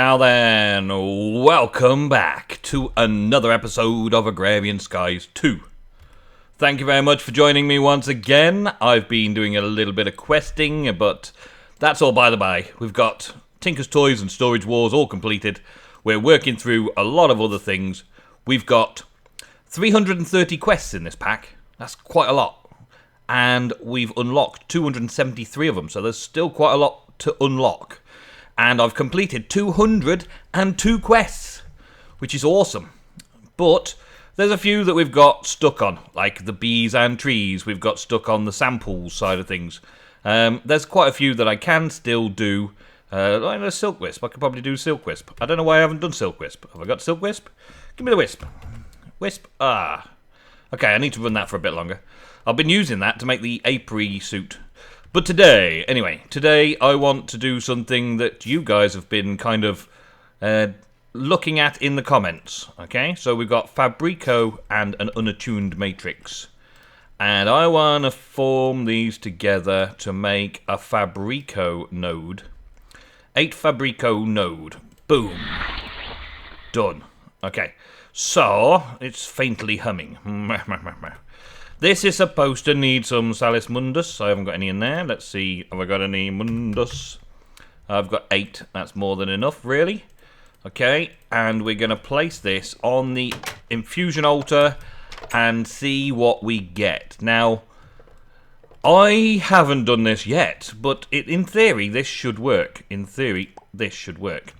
Now then, welcome back to another episode of Agrarian Skies 2. Thank you very much for joining me once again. I've been doing a little bit of questing, but that's all by the by. We've got Tinker's Toys and Storage Wars all completed. We're working through a lot of other things. We've got 330 quests in this pack. That's quite a lot. And we've unlocked 273 of them, so there's still quite a lot to unlock. And I've completed 202 quests, which is awesome. But there's a few that we've got stuck on, like the bees and trees. We've got stuck on the samples side of things. There's quite a few that I can still do. Like a Silk Wisp. I could probably do Silk Wisp. I don't know why I haven't done Silk Wisp. Have I got Silk Wisp? Give me the Wisp. Wisp. Okay, I need to run that for a bit longer. I've been using that to make the apiary suit. But today I want to do something that you guys have been kind of looking at in the comments. Okay, so we've got Fabrico and an unattuned matrix. And I want to form these together to make a Fabrico node. 8 Fabrico node. Boom. Done. Okay, so it's faintly humming. This is supposed to need some Salis Mundus. I haven't got any in there. Let's see. Have I got any Mundus? I've got 8. That's more than enough, really. Okay, and we're going to place this on the infusion altar and see what we get. Now, I haven't done this yet, but in theory, this should work. In theory, this should work.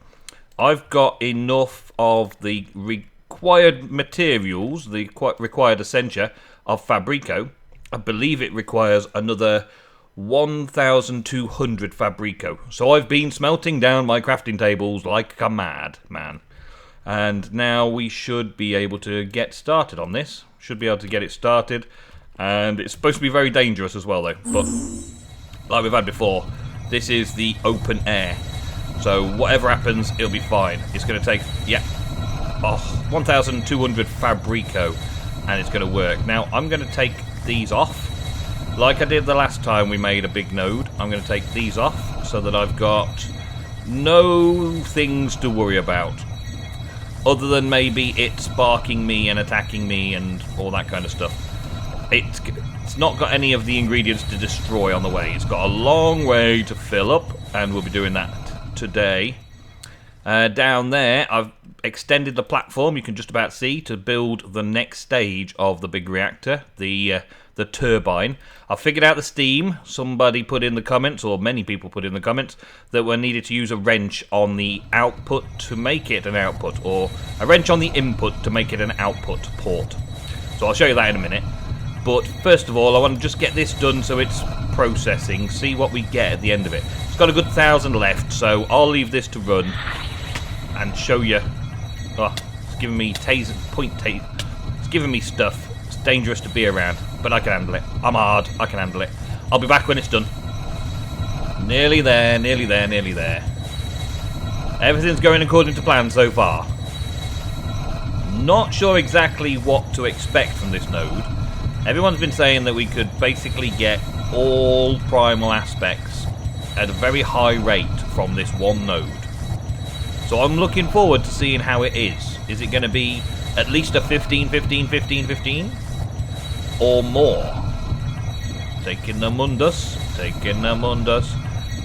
I've got enough of the required materials, the required essentia of Fabrico. I believe it requires another 1,200 Fabrico. So I've been smelting down my crafting tables like a madman. And now we should be able to get started on this. Should be able to get it started. And it's supposed to be very dangerous as well, though. But like we've had before, this is the open air. So whatever happens, it'll be fine. It's going to take, 1,200 Fabrico. And it's going to work. Now, I'm going to take these off. Like I did the last time we made a big node, I'm going to take these off so that I've got no things to worry about. Other than maybe it sparking me and attacking me and all that kind of stuff. It's not got any of the ingredients to destroy on the way. It's got a long way to fill up, and we'll be doing that today. Down there, I've extended the platform, you can just about see, to build the next stage of the big reactor, the turbine. I've figured out the steam. Somebody put in the comments, or many people put in the comments, that we needed to use a wrench on the output to make it an output, or a wrench on the input to make it an output port. So I'll show you that in a minute. But first of all, I want to just get this done so it's processing, see what we get at the end of it. It's got a good 1,000 left, so I'll leave this to run and show you. Oh, it's giving me It's giving me stuff. It's dangerous to be around, but I can handle it. I'm hard. I can handle it. I'll be back when it's done. Nearly there, nearly there, nearly there. Everything's going according to plan so far. Not sure exactly what to expect from this node. Everyone's been saying that we could basically get all primal aspects at a very high rate from this one node. So I'm looking forward to seeing how it is. Is it going to be at least a 15, 15, 15, 15? Or more? Taking the Mundus.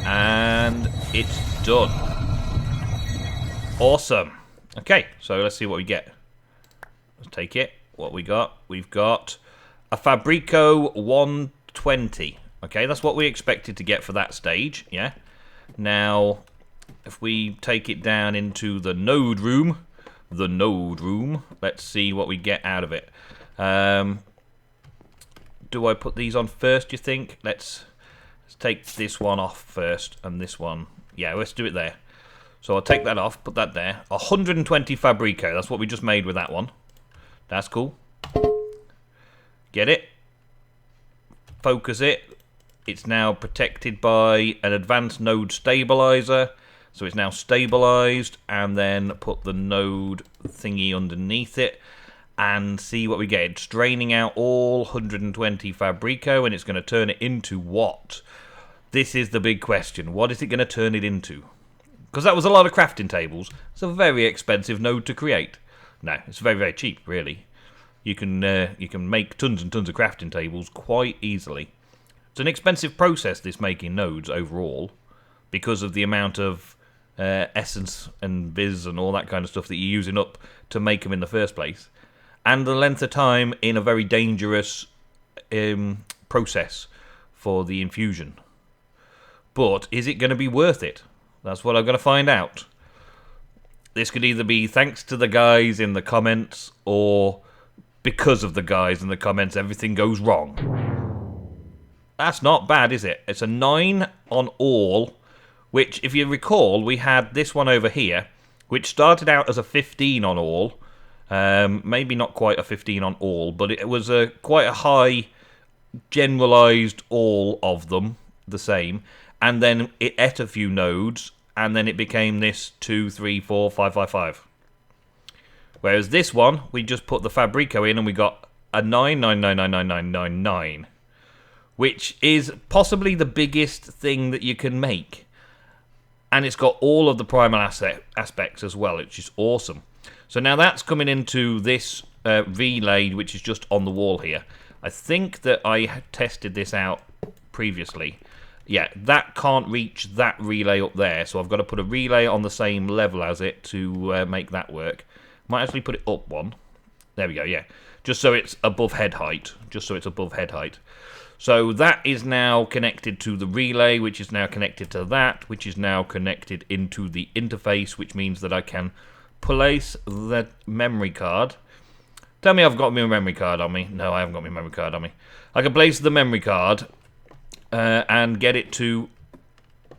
And it's done. Awesome. Okay, so let's see what we get. Let's take it. What we got? We've got a Fabrico 120. Okay, that's what we expected to get for that stage, yeah? Now, if we take it down into the node room, let's see what we get out of it. Do I put these on first, you think? Let's take this one off first, and this one. Yeah, let's do it there. So I'll take that off, put that there. 120 Fabrico, that's what we just made with that one. That's cool. Get it. Focus it. It's now protected by an advanced node stabilizer. So it's now stabilized, and then put the node thingy underneath it and see what we get. It's draining out all 120 Fabrico, and it's going to turn it into what? This is the big question. What is it going to turn it into? because that was a lot of crafting tables. It's a very expensive node to create. No, it's very, very cheap, really. You can make tons and tons of crafting tables quite easily. It's an expensive process, this making nodes overall, because of the amount of essence and viz and all that kind of stuff that you're using up to make them in the first place, and the length of time in a very dangerous process for the infusion. But is it going to be worth it? That's what I'm going to find out. This could either be thanks to the guys in the comments, or because of the guys in the comments everything goes wrong. That's not bad, is it? It's a 9 on all, which, if you recall, we had this one over here, which started out as a 15 on all. Maybe not quite a 15 on all, but it was quite a high generalized all of them, the same. And then it ate a few nodes, and then it became this 2, 3, 4, 5, 5, 5. Whereas this one, we just put the Fabrico in, and we got a 9, 9, 9, 9, 9, 9, 9, 9. Which is possibly the biggest thing that you can make. And it's got all of the primal aspects as well, which is awesome. So now that's coming into this relay, which is just on the wall here. I think that I tested this out previously. Yeah, that can't reach that relay up there, so I've got to put a relay on the same level as it to make that work. Might actually put it up one. There we go, yeah. Just so it's above head height. So that is now connected to the relay, which is now connected to that, which is now connected into the interface, which means that I can place the memory card. Tell me I've got my memory card on me. No, I haven't got my memory card on me. I can place the memory card and get it to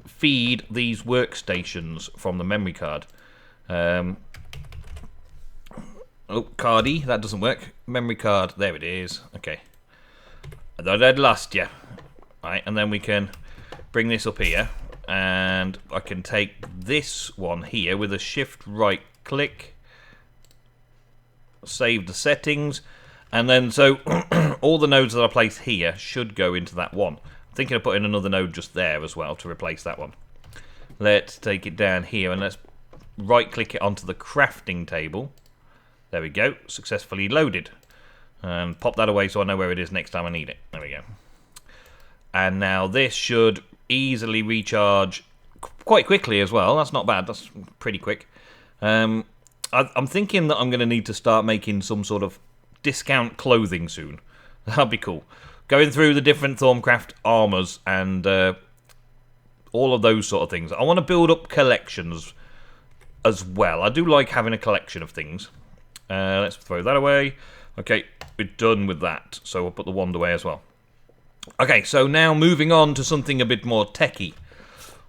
feed these workstations from the memory card. Oh, cardy, that doesn't work. Memory card, there it is. Okay. I thought I'd lost you. Right, and then we can bring this up here, and I can take this one here with a shift right click, save the settings, and then so all the nodes that I place here should go into that one. I'm thinking of putting another node just there as well to replace that one. Let's take it down here and let's right click it onto the crafting table. There we go, successfully loaded. And pop that away so I know where it is next time I need it. There we go. And now this should easily recharge quite quickly as well. That's not bad. That's pretty quick. I'm thinking that I'm going to need to start making some sort of discount clothing soon. That'd be cool. Going through the different Thaumcraft armors and all of those sort of things. I want to build up collections as well. I do like having a collection of things. Let's throw that away. Okay, we're done with that, so we'll put the wand away as well. Okay, so now moving on to something a bit more techy.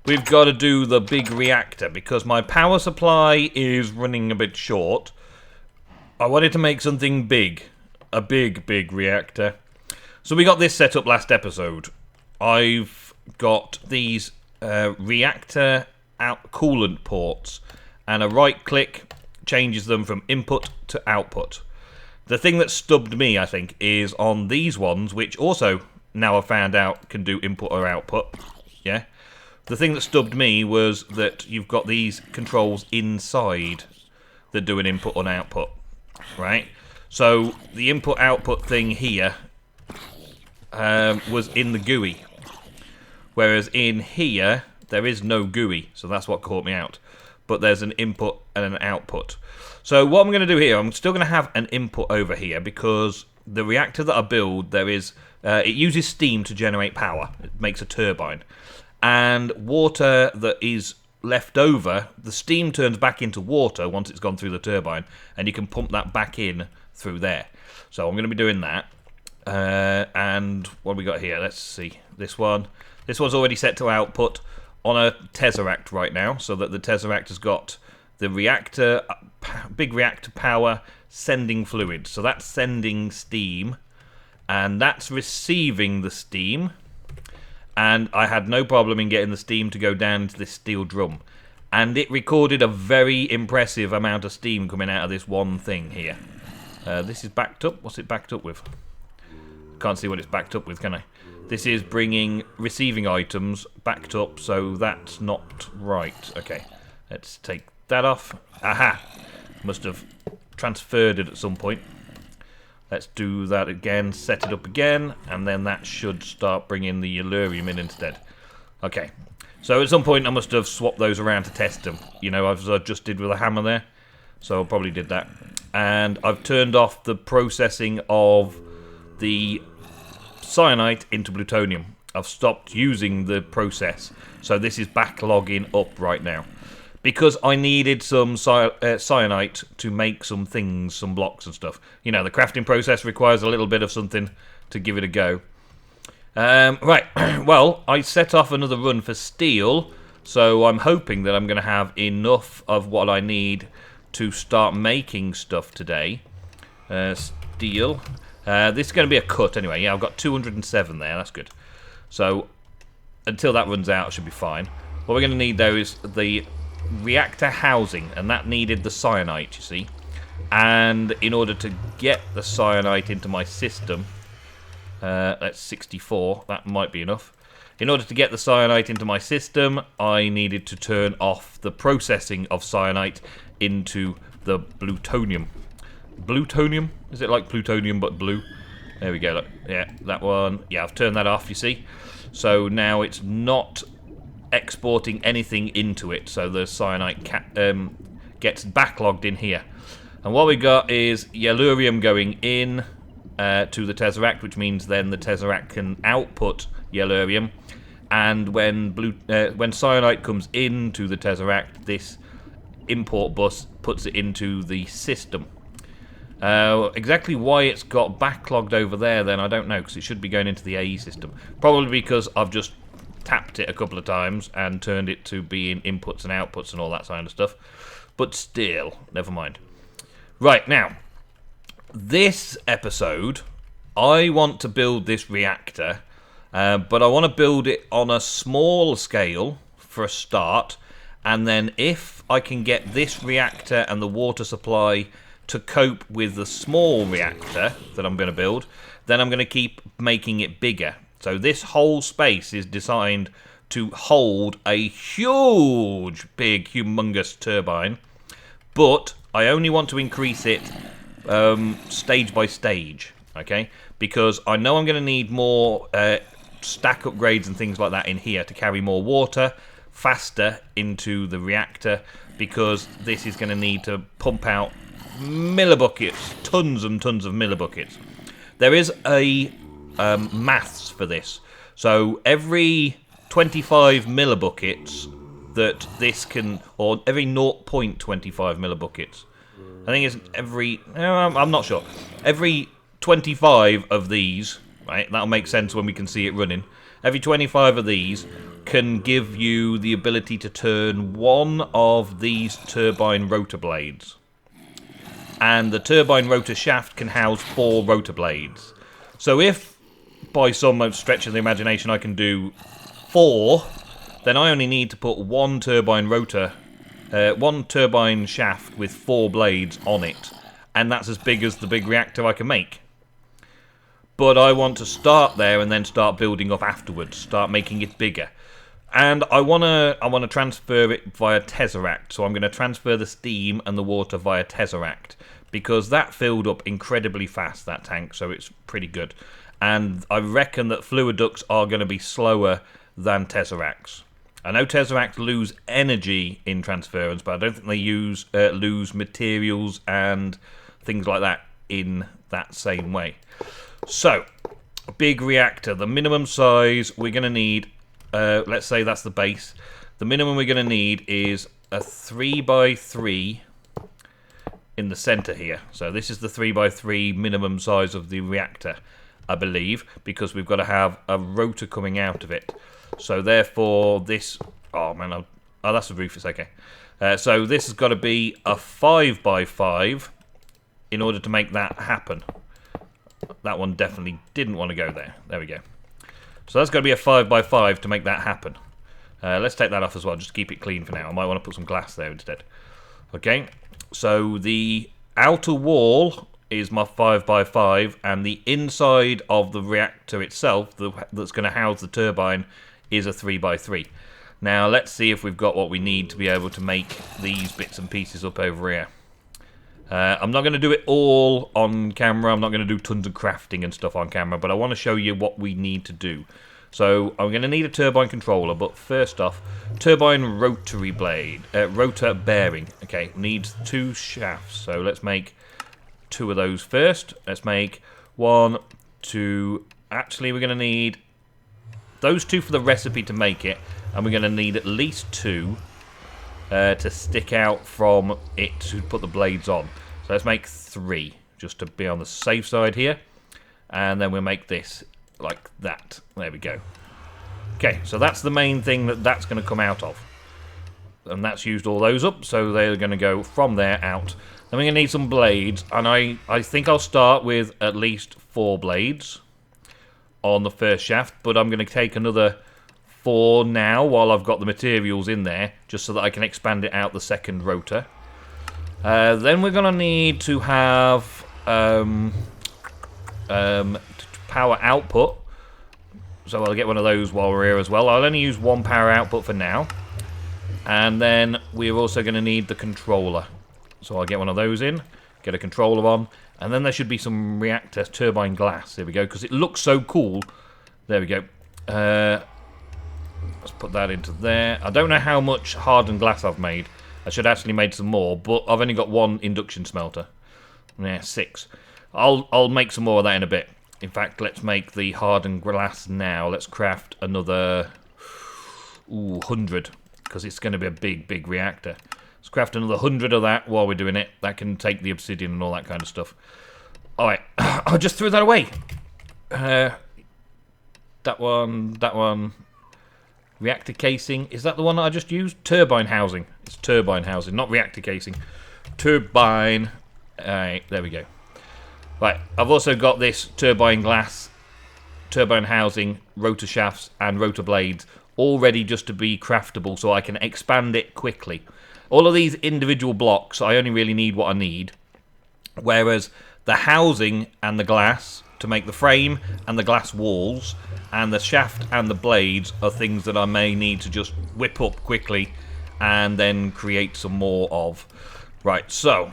We've got to do the big reactor, because my power supply is running a bit short. I wanted to make something big. A big reactor. So we got this set up last episode. I've got these reactor coolant ports, and a right click changes them from input to output. The thing that stubbed me, I think, is on these ones, which also now I've found out can do input or output. Yeah. The thing that stubbed me was that you've got these controls inside that do an input and output, right? So the input-output thing here was in the GUI, whereas in here there is no GUI, so that's what caught me out. But there's an input and an output. So what I'm going to do here, I'm still going to have an input over here, because the reactor that I build, there is it uses steam to generate power. It makes a turbine. And water that is left over, the steam turns back into water once it's gone through the turbine, and you can pump that back in through there. So I'm going to be doing that. And what have we got here? Let's see. This one's already set to output on a Tesseract right now, so that the Tesseract has got the reactor, big reactor power, sending fluid. So that's sending steam, and that's receiving the steam. And I had no problem in getting the steam to go down into this steel drum. And it recorded a very impressive amount of steam coming out of this one thing here. This is backed up. What's it backed up with? Can't see what it's backed up with, can I? This is bringing receiving items backed up, so that's not right. Okay. Let's take that off. Aha! Must have transferred it at some point. Let's do that again, set it up again, and then that should start bringing the Yellurium in instead. Okay, so at some point I must have swapped those around to test them. You know, as I just did with a hammer there. So I probably did that. And I've turned off the processing of the cyanite into plutonium. I've stopped using the process. So this is backlogging up right now. Because I needed some cyanite to make some things, some blocks and stuff. You know, the crafting process requires a little bit of something to give it a go. Right, well, I set off another run for steel, so I'm hoping that I'm going to have enough of what I need to start making stuff today. Steel. This is going to be a cut anyway. Yeah, I've got 207 there, that's good. So, until that runs out, I should be fine. What we're going to need, though, is the reactor housing, and that needed the cyanite, you see. And in order to get the cyanite into my system, that's 64, that might be enough. In order to get the cyanite into my system, I needed to turn off the processing of cyanite into the plutonium. Plutonium? Is it like plutonium but blue? There we go, look. Yeah, that one. Yeah, I've turned that off, you see. So now it's not exporting anything into it, so the cyanite gets backlogged in here. And what we got is Yellurium going in to the Tesseract, which means then the Tesseract can output Yellurium, and when cyanite comes into the Tesseract, this import bus puts it into the system. Exactly why it's got backlogged over there then I don't know, because it should be going into the AE system. Probably because I've just tapped it a couple of times and turned it to being inputs and outputs and all that kind of stuff. But still, never mind. Right, now, this episode, I want to build this reactor, but I want to build it on a small scale for a start, and then if I can get this reactor and the water supply to cope with the small reactor that I'm going to build, then I'm going to keep making it bigger. So this whole space is designed to hold a huge, big, humongous turbine, but I only want to increase it stage by stage, okay? Because I know I'm going to need more stack upgrades and things like that in here to carry more water faster into the reactor, because this is going to need to pump out millibuckets, tons and tons of millibuckets. There is a maths for this. So every 25 millibuckets that this can, or every 0.25 millibuckets, I think it's every, I'm not sure, every 25 of these, right, that'll make sense when we can see it running, every 25 of these can give you the ability to turn one of these turbine rotor blades. And the turbine rotor shaft can house 4 rotor blades. So if, by some stretch of the imagination, I can do 4, then I only need to put one turbine rotor, one turbine shaft with 4 blades on it, and that's as big as the big reactor I can make. But I want to start there and then start building up afterwards, start making it bigger. And I wanna transfer it via Tesseract, so I'm going to transfer the steam and the water via Tesseract, because that filled up incredibly fast, that tank, so it's pretty good. And I reckon that fluid ducts are going to be slower than Tesseracts. I know Tesseracts lose energy in transference, but I don't think they lose materials and things like that in that same way. So, big reactor, the minimum size we're going to need, let's say that's the base. The minimum we're going to need is a 3x3 in the center here. So this is the 3x3 minimum size of the reactor, I believe, because we've got to have a rotor coming out of it. So therefore this, oh man, oh that's the roof, it's okay. So this has got to be a 5x5 in order to make that happen. That one definitely didn't want to go there. There we go. So that's got to be a 5x5 to make that happen. Let's take that off as well, just to keep it clean for now. I might want to put some glass there instead. Okay, so the outer wall is my 5x5, and the inside of the reactor itself, that's going to house the turbine, is a 3x3. Now, let's see if we've got what we need to be able to make these bits and pieces up over here. I'm not going to do it all on camera. I'm not going to do tons of crafting and stuff on camera, but I want to show you what we need to do. So, I'm going to need a turbine controller, but first off, turbine rotary blade, rotor bearing. Okay, needs 2 shafts, so let's make 2 of those first. Let's make 1, 2, actually we're going to need those 2 for the recipe to make it, and we're going to need at least 2 to stick out from it to put the blades on. So let's make 3, just to be on the safe side here, and then we'll make this like that. There we go. Okay, so that's the main thing that's going to come out of. And that's used all those up, so they're going to go from there out. Then we're going to need some blades, and I think I'll start with at least 4 blades on the first shaft, but I'm going to take another 4 now while I've got the materials in there, just so that I can expand it out the second rotor. Then we're going to need to have power output, so I'll get one of those while we're here as well. I'll only use 1 power output for now, and then we're also going to need the controller, so I'll get one of those in, get a controller on, and then there should be some reactor turbine glass. There we go, because it looks so cool. There we go. Let's put that into there. I don't know how much hardened glass I've made. I should actually made some more, but I've only got 1 induction smelter. Yeah, 6. I'll make some more of that in a bit. In fact, let's make the hardened glass now. Let's craft another 100, because it's going to be a big reactor. Let's craft another 100 of that while we're doing it. That can take the obsidian and all that kind of stuff. Alright, I just threw that away. That one. Reactor casing. Is that the one that I just used? Turbine housing. It's turbine housing, not reactor casing. Turbine. Alright, there we go. Right, I've also got this turbine glass, turbine housing, rotor shafts, and rotor blades all ready just to be craftable, so I can expand it quickly. All of these individual blocks, I only really need what I need, whereas the housing and the glass to make the frame and the glass walls, and the shaft and the blades are things that I may need to just whip up quickly and then create some more of. Right, so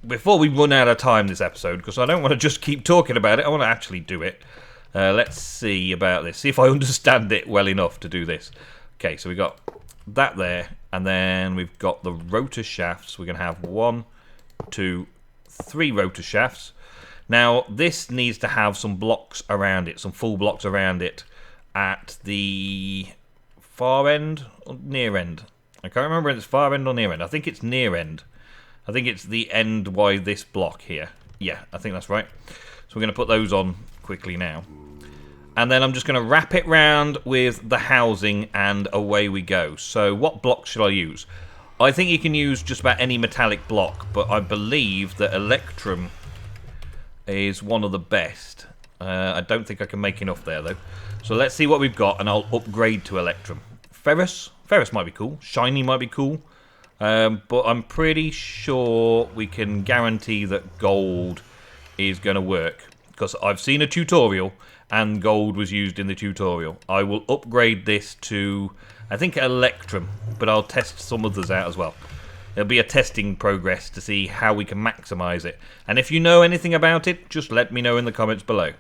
before we run out of time this episode, because I don't want to just keep talking about it, I want to actually do it. Let's see about this. See if I understand it well enough to do this. Okay, so we got that there, and then we've got the rotor shafts. We're going to have 1, 2, 3 rotor shafts. Now, this needs to have some blocks around it, some full blocks around it at the far end or near end. I can't remember if it's far end or near end. I think it's near end. I think it's the end by this block here. Yeah, I think that's right. So we're going to put those on quickly now. And then I'm just going to wrap it round with the housing, and away we go. So what block should I use? I think you can use just about any metallic block, but I believe that Electrum is one of the best. I don't think I can make enough there, though. So let's see what we've got, and I'll upgrade to Electrum. Ferrous might be cool. Shiny might be cool. But I'm pretty sure we can guarantee that gold is going to work, because I've seen a tutorial and gold was used in the tutorial. I will upgrade this to, I think, Electrum, but I'll test some others out as well. There'll be a testing progress to see how we can maximize it. And if you know anything about it, just let me know in the comments below.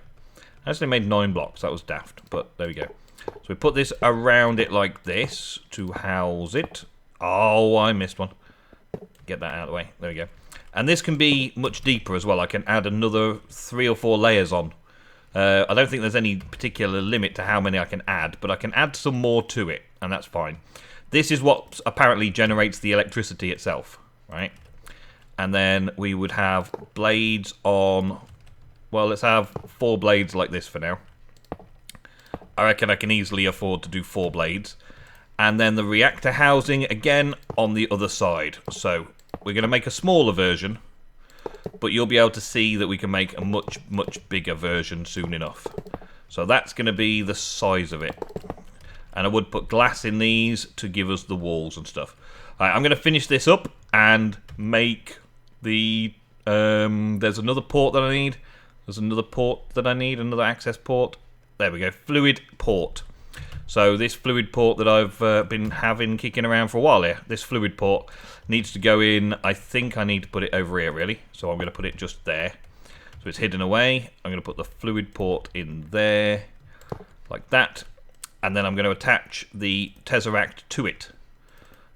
I actually made 9 blocks. That was daft, but there we go. So we put this around it like this to house it. Oh, I missed one. Get that out of the way. There we go. And this can be much deeper as well. I can add another 3 or 4 layers on. I don't think there's any particular limit to how many I can add, but I can add some more to it, and that's fine. This is what apparently generates the electricity itself, right? And then we would have blades on... Well, let's have 4 blades like this for now. I reckon I can easily afford to do 4 blades. And then the reactor housing, again, on the other side. So we're going to make a smaller version, but you'll be able to see that we can make a much bigger version soon enough. So that's going to be the size of it. And I would put glass in these to give us the walls and stuff. Right, I'm going to finish this up and make the... there's another port that I need. There's another port that I need, another access port. There we go, fluid port. So this fluid port that I've been having kicking around for a while here, this fluid port needs to go in. I think I need to put it over here, really. So I'm going to put it just there. So it's hidden away. I'm going to put the fluid port in there, like that. And then I'm going to attach the Tesseract to it,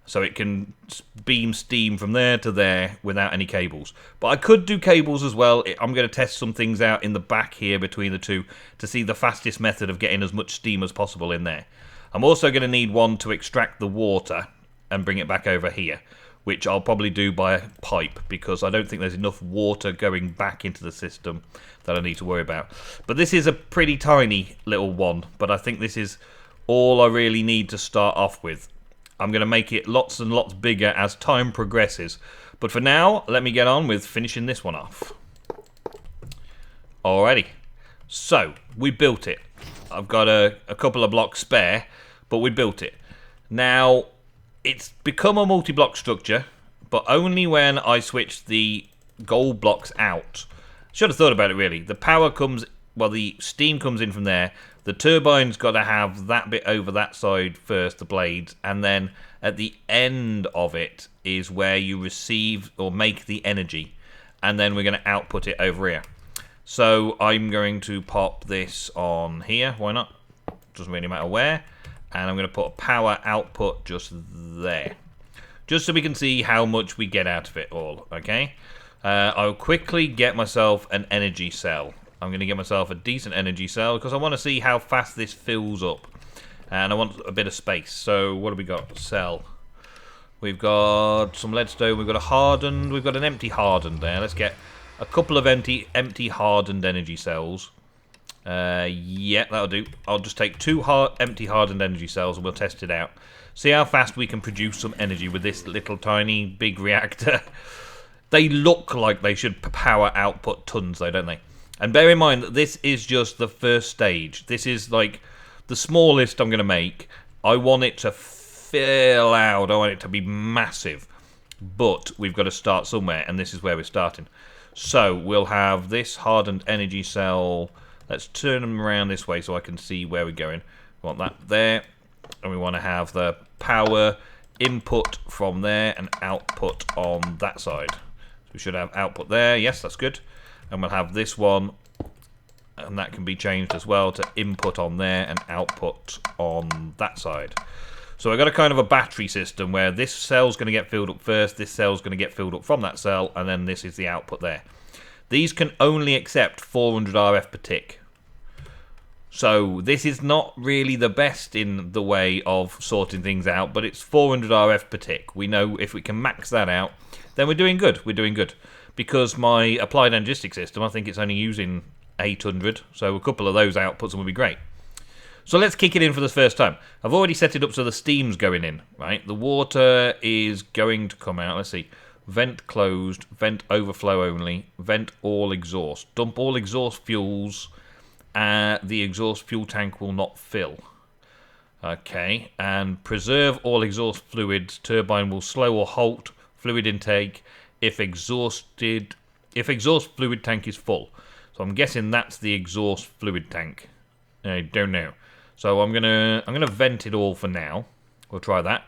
so it can beam steam from there to there without any cables. But I could do cables as well. I'm going to test some things out in the back here between the two to see the fastest method of getting as much steam as possible in there. I'm also going to need one to extract the water and bring it back over here, which I'll probably do by a pipe, because I don't think there's enough water going back into the system that I need to worry about. But this is a pretty tiny little one, but I think this is all I really need to start off with. I'm going to make it lots and lots bigger as time progresses. But for now, let me get on with finishing this one off. Alrighty. So, we built it. I've got a couple of blocks spare, but we built it. Now, it's become a multi-block structure, but only when I switch the gold blocks out. Should have thought about it, really. The power comes, well, the steam comes in from there. The turbine's got to have that bit over that side first, the blades, and then at the end of it is where you receive or make the energy, and then we're going to output it over here. So I'm going to pop this on here, why not? Doesn't really matter where. And I'm going to put a power output just there, just so we can see how much we get out of it all, okay? I'll quickly get myself an energy cell. I'm going to get myself a decent energy cell because I want to see how fast this fills up. And I want a bit of space. So what have we got? Cell. We've got some leadstone. We've got a hardened. We've got an empty hardened there. Let's get a couple of empty hardened energy cells. Yeah, that'll do. I'll just take two empty hardened energy cells and we'll test it out. See how fast we can produce some energy with this little tiny big reactor. They look like they should power output tons though, don't they? And bear in mind that this is just the first stage. This is like the smallest I'm going to make. I want it to fill out. I want it to be massive. But we've got to start somewhere, and this is where we're starting. So we'll have this hardened energy cell. Let's turn them around this way so I can see where we're going. We want that there. And we want to have the power input from there and output on that side. So we should have output there. Yes, that's good. And we'll have this one, and that can be changed as well to input on there and output on that side. So I've got a kind of a battery system where this cell's going to get filled up first, this cell's going to get filled up from that cell, and then this is the output there. These can only accept 400 RF per tick. So this is not really the best in the way of sorting things out, but it's 400 RF per tick. We know if we can max that out, then we're doing good. We're doing good. Because my applied energistic system, I think it's only using 800, so a couple of those outputs will be great. So let's kick it in for the first time. I've already set it up so the steam's going in, right? The water is going to come out. Let's see. Vent closed, vent overflow only, vent all exhaust. Dump all exhaust fuels, the exhaust fuel tank will not fill. Okay, and preserve all exhaust fluids. Turbine will slow or halt fluid intake if exhaust fluid tank is full. So I'm guessing that's the exhaust fluid tank. I don't know. So I'm gonna vent it all for now. We'll try that.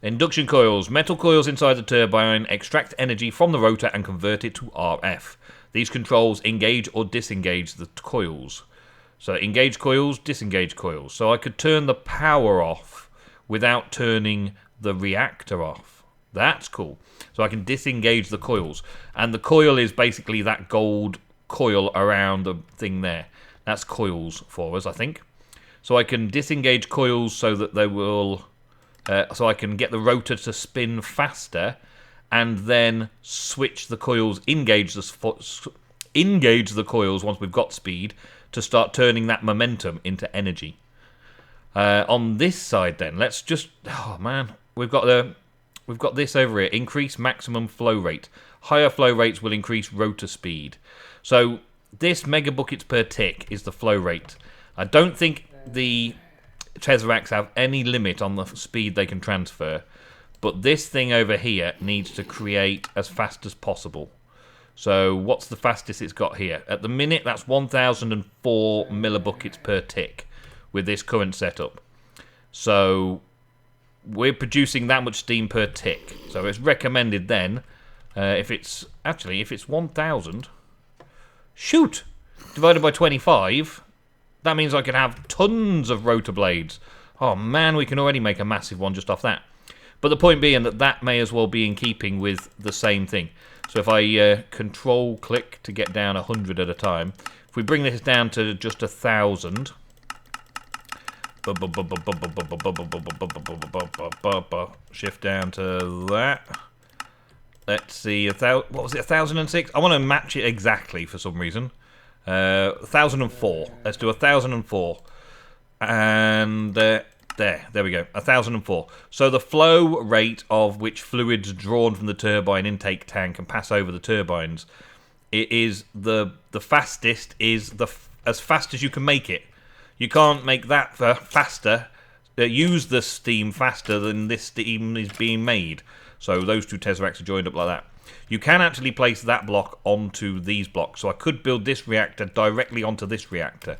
Induction coils. Metal coils inside the turbine extract energy from the rotor and convert it to RF. These controls engage or disengage the coils. So engage coils, disengage coils. So I could turn the power off without turning the reactor off. That's cool. So I can disengage the coils. And the coil is basically that gold coil around the thing there. That's coils for us, I think. So I can disengage coils so that they will... so I can get the rotor to spin faster and then switch the coils, engage the coils once we've got speed to start turning that momentum into energy. On this side then, let's just... Oh man, we've got this over here. Increase maximum flow rate. Higher flow rates will increase rotor speed. So this megabuckets per tick is the flow rate. I don't think the Tesseracts have any limit on the speed they can transfer, but this thing over here needs to create as fast as possible. So what's the fastest it's got here? At the minute, that's 1004 millibuckets per tick, with this current setup. So we're producing that much steam per tick. So it's recommended then, if it's 1,000, shoot, divided by 25, that means I can have tons of rotor blades. Oh man, we can already make a massive one just off that. But the point being that may as well be in keeping with the same thing. So if I control click to get down 100 at a time, if we bring this down to just 1,000, shift down to that. Let's see, what was it, 1,006? I want to match it exactly for some reason. 1,004. Let's do 1,004. And there we go, 1,004. So the flow rate of which fluids drawn from the turbine intake tank and pass over the turbines, it is the fastest is as fast as you can make it. You can't make that faster, use the steam faster than this steam is being made. So those two tesseracts are joined up like that. You can actually place that block onto these blocks. So I could build this reactor directly onto this reactor.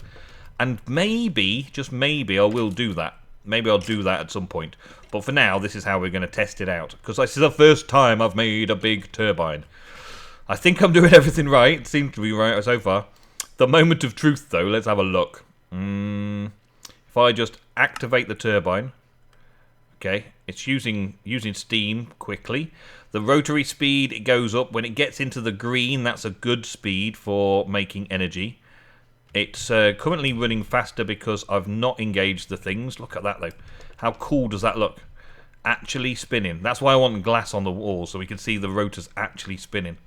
And maybe, just maybe, I will do that. Maybe I'll do that at some point. But for now, this is how we're going to test it out. Because this is the first time I've made a big turbine. I think I'm doing everything right. It seems to be right so far. The moment of truth, though, let's have a look. If I just activate the turbine. Okay, it's using steam quickly. The rotary speed, it goes up. When it gets into the green, that's a good speed for making energy. It's currently running faster because I've not engaged the things. Look at that, though. How cool does that look? Actually spinning. That's why I want glass on the wall, so we can see the rotors actually spinning.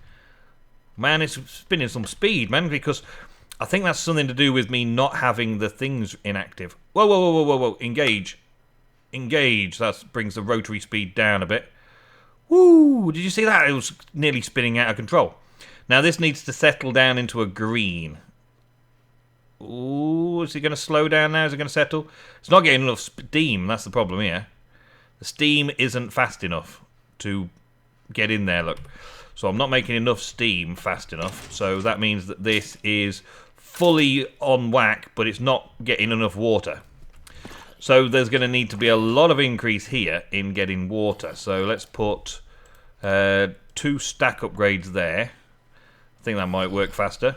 Man, it's spinning some speed, man, because I think that's something to do with me not having the things inactive. Whoa, whoa, whoa, whoa, whoa, whoa. Engage. Engage. That brings the rotary speed down a bit. Woo! Did you see that? It was nearly spinning out of control. Now, this needs to settle down into a green. Ooh, is it going to slow down now? Is it going to settle? It's not getting enough steam. That's the problem here. The steam isn't fast enough to get in there, look. So I'm not making enough steam fast enough. So that means that this is fully on whack, but it's not getting enough water. So there's going to need to be a lot of increase here in getting water. So let's put 2 stack upgrades there. I think that might work faster,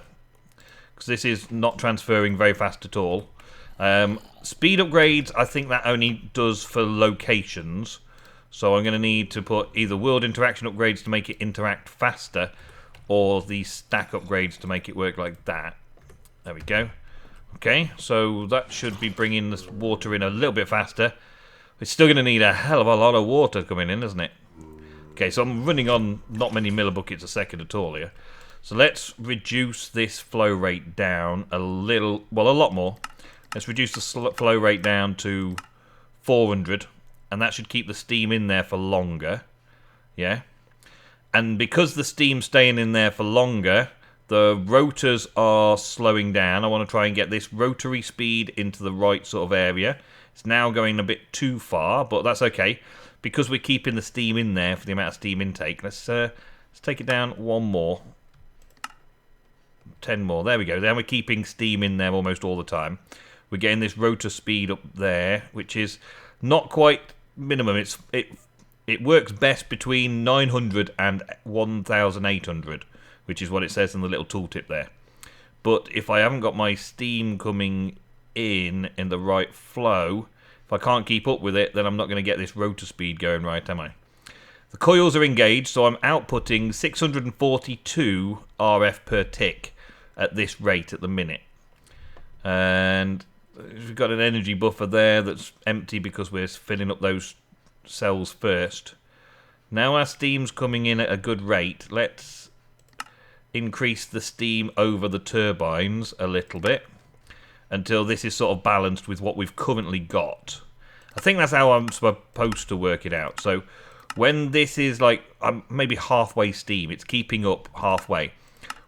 because this is not transferring very fast at all. Speed upgrades, I think that only does for locations. So I'm going to need to put either world interaction upgrades to make it interact faster, or the stack upgrades to make it work like that. There we go. Okay, so that should be bringing this water in a little bit faster. It's still going to need a hell of a lot of water coming in, isn't it? Okay, so I'm running on not many millibuckets a second at all here. So let's reduce this flow rate down a little, well, a lot more. Let's reduce the flow rate down to 400, and that should keep the steam in there for longer. Yeah. And because the steam's staying in there for longer, the rotors are slowing down. I want to try and get this rotary speed into the right sort of area. It's now going a bit too far, but that's okay, because we're keeping the steam in there for the amount of steam intake. Let's take it down one more. 10 more. There we go. Then we're keeping steam in there almost all the time. We're getting this rotor speed up there, which is not quite minimum. It works best between 900 and 1,800. Which is what it says in the little tooltip there. But if I haven't got my steam coming in the right flow, if I can't keep up with it, then I'm not going to get this rotor speed going right, am I? The coils are engaged, so I'm outputting 642 RF per tick at this rate at the minute. And we've got an energy buffer there that's empty because we're filling up those cells first. Now our steam's coming in at a good rate. Let's increase the steam over the turbines a little bit until this is sort of balanced with what we've currently got. I think that's how I'm supposed to work it out. So when this is like maybe halfway steam, it's keeping up halfway.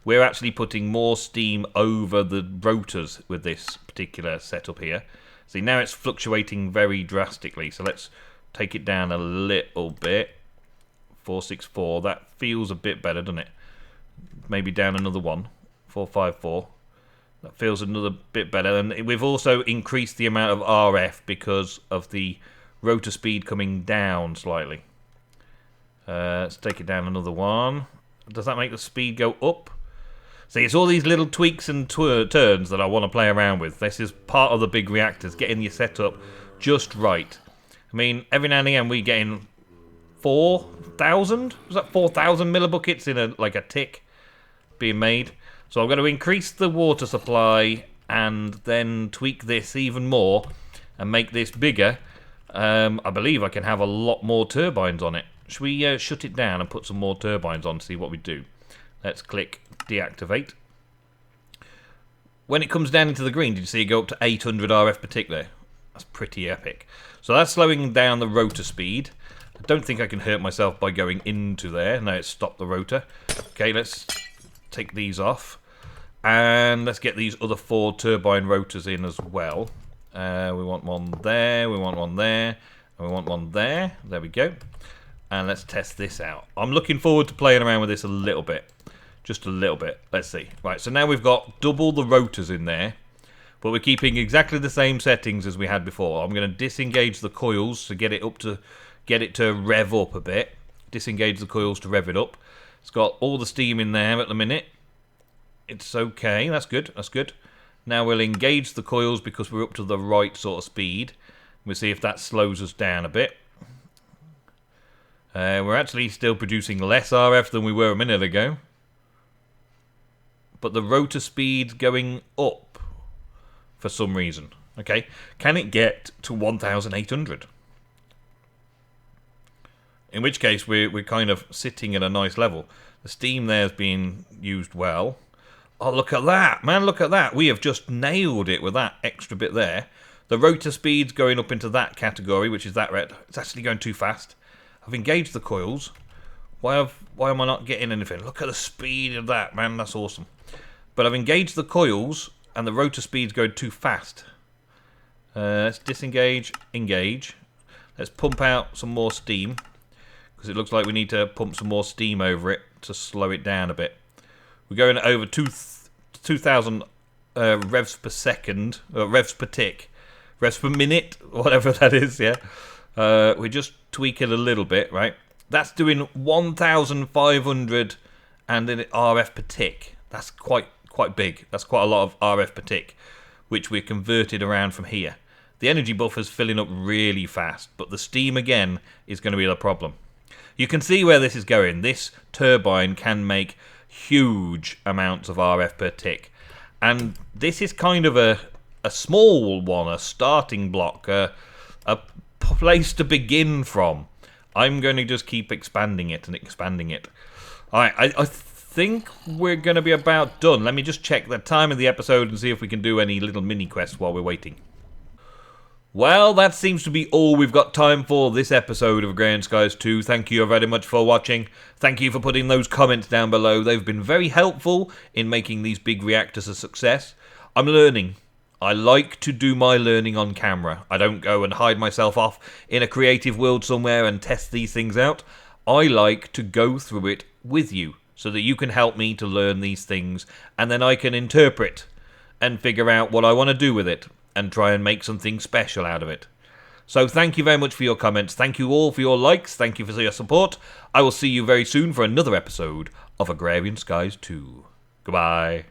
We're actually putting more steam over the rotors with this particular setup here. See, now it's fluctuating very drastically. So let's take it down a little bit. 464. That feels a bit better, doesn't it? Maybe down another one. 454. That feels another bit better. And we've also increased the amount of RF because of the rotor speed coming down slightly. Let's take it down another one. Does that make the speed go up? See, it's all these little tweaks and turns that I want to play around with. This is part of the big reactors, getting your setup just right. I mean, every now and again we get in 4,000? Was that 4,000 millibuckets in a tick being made? So I'm going to increase the water supply and then tweak this even more and make this bigger. I believe I can have a lot more turbines on it. Should we shut it down and put some more turbines on to see what we do? Let's click deactivate. When it comes down into the green, did you see it go up to 800 RF per tick there? That's pretty epic. So that's slowing down the rotor speed. I don't think I can hurt myself by going into there. No, it's stopped the rotor. Okay, let's take these off. And let's get these other 4 turbine rotors in as well. We want one there, we want one there, and we want one there. There we go. And let's test this out. I'm looking forward to playing around with this a little bit. Just a little bit. Let's see. Right, so now we've got double the rotors in there. But we're keeping exactly the same settings as we had before. I'm going to disengage the coils to get it to rev up a bit. Disengage the coils to rev it up. It's got all the steam in there at the minute. It's okay. That's good. That's good. Now we'll engage the coils because we're up to the right sort of speed. We'll see if that slows us down a bit. We're actually still producing less RF than we were a minute ago. But the rotor speed's going up for some reason. Okay, can it get to 1,800? In which case we're kind of sitting at a nice level. The steam there's being used well. Oh, look at that, man, look at that. We have just nailed it with that extra bit there. The rotor speed's going up into that category, which is that red. It's actually going too fast. I've engaged the coils. Why am I not getting anything? Look at the speed of that, man. That's awesome. But I've engaged the coils, and the rotor speed's going too fast. Let's disengage, engage. Let's pump out some more steam, because it looks like we need to pump some more steam over it to slow it down a bit. We're going over 2,000 revs per second, revs per tick, revs per minute, whatever that is, yeah. We just tweak it a little bit, right? That's doing 1,500 and then RF per tick. That's quite big. That's quite a lot of RF per tick, which we're converted around from here. The energy buffer's filling up really fast, but the steam again is going to be the problem. You can see where this is going. This turbine can make huge amounts of RF per tick, and this is kind of a small one, a starting block, a place to begin from. I'm going to just keep expanding it and expanding it. Alright, I think we're going to be about done. Let me just check the time of the episode and see if we can do any little mini quests while we're waiting. Well, that seems to be all we've got time for this episode of Agrarian Skies 2. Thank you very much for watching. Thank you for putting those comments down below. They've been very helpful in making these big reactors a success. I'm learning. I like to do my learning on camera. I don't go and hide myself off in a creative world somewhere and test these things out. I like to go through it with you so that you can help me to learn these things, and then I can interpret and figure out what I want to do with it and try and make something special out of it. So thank you very much for your comments. Thank you all for your likes. Thank you for your support. I will see you very soon for another episode of Agrarian Skies 2. Goodbye.